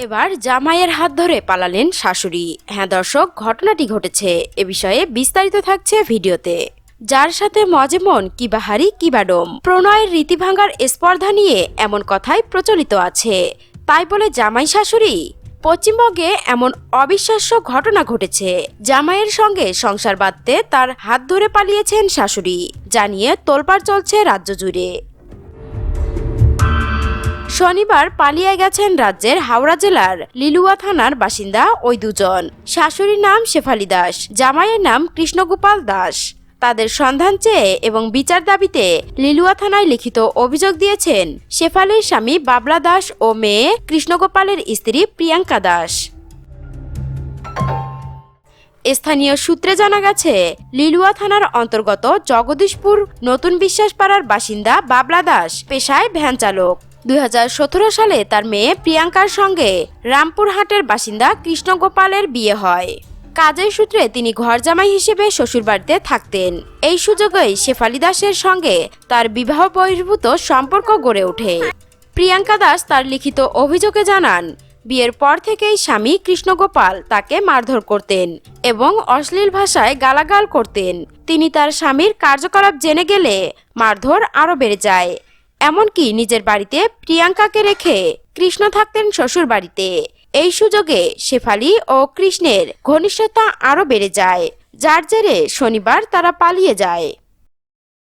এবার জামাইয়ের হাত ধরে পালালেন শাশুড়ি। হ্যাঁ দর্শক, ঘটনাটি ঘটেছে, এ বিষয়ে বিস্তারিত থাকছে ভিডিওতে। যার সাথে মজেমন কি বাহারি কি বাডম, প্রণয়ের রীতি ভাঙার স্পর্ধা নিয়ে এমন কথাই প্রচলিত আছে। তাই বলে জামাই শাশুড়ি? পশ্চিমবঙ্গে এমন অবিশ্বাস্য ঘটনা ঘটেছে। জামাইয়ের সঙ্গে সংসার বাঁধতে তার হাত ধরে পালিয়েছেন শাশুড়ি, জানিয়ে তোলপাড় চলছে রাজ্য জুড়ে। শনিবার পালিয়ে গেছেন রাজ্যের হাওড়া জেলার লিলুয়া থানার বাসিন্দা ওই দুজন। শাশুড়ির নাম শেফালি দাস, জামাইয়ের নাম কৃষ্ণগোপাল দাস। তাদের সন্ধান চেয়ে এবং বিচার দাবিতে লিলুয়া থানায় লিখিত অভিযোগ দিয়েছেন শেফালির স্বামী বাবলা দাস ও মেয়ে কৃষ্ণগোপালের স্ত্রী প্রিয়াঙ্কা দাস। স্থানীয় সূত্রে জানা গেছে, লিলুয়া থানার অন্তর্গত জগদীশপুর নতুন বিশ্বাসপাড়ার বাসিন্দা বাবলা দাস পেশায় ভ্যান চালক। 2017 সালে তার মেয়ে প্রিয়াঙ্কার সঙ্গে রামপুরহাটের বাসিন্দা কৃষ্ণগোপালের বিয়ে হয়। কাজের সূত্রে তিনি ঘরজামাই হিসেবে শ্বশুরবাড়িতে থাকতেন। এই সুযোগেই শেফালি দাসের সঙ্গে তার বিবাহ বহির্ভূত সম্পর্ক গড়ে ওঠে। প্রিয়াঙ্কা দাস তার লিখিত অভিযোগে জানান, বিয়ের পর থেকেই স্বামী কৃষ্ণগোপাল তাকে মারধর করতেন এবং অশ্লীল ভাষায় গালাগাল করতেন। তিনি তার স্বামীর কার্যকলাপ জেনে গেলে মারধর আরও বেড়ে যায়। এমনকি নিজের বাড়িতে প্রিয়াঙ্কাকে রেখে কৃষ্ণ থাকতেন শ্বশুর বাড়িতে। এই সুযোগে শেফালি ও কৃষ্ণের ঘনিষ্ঠতা আরও বেড়ে যায়, যার জেরে শনিবার তারা পালিয়ে যায়।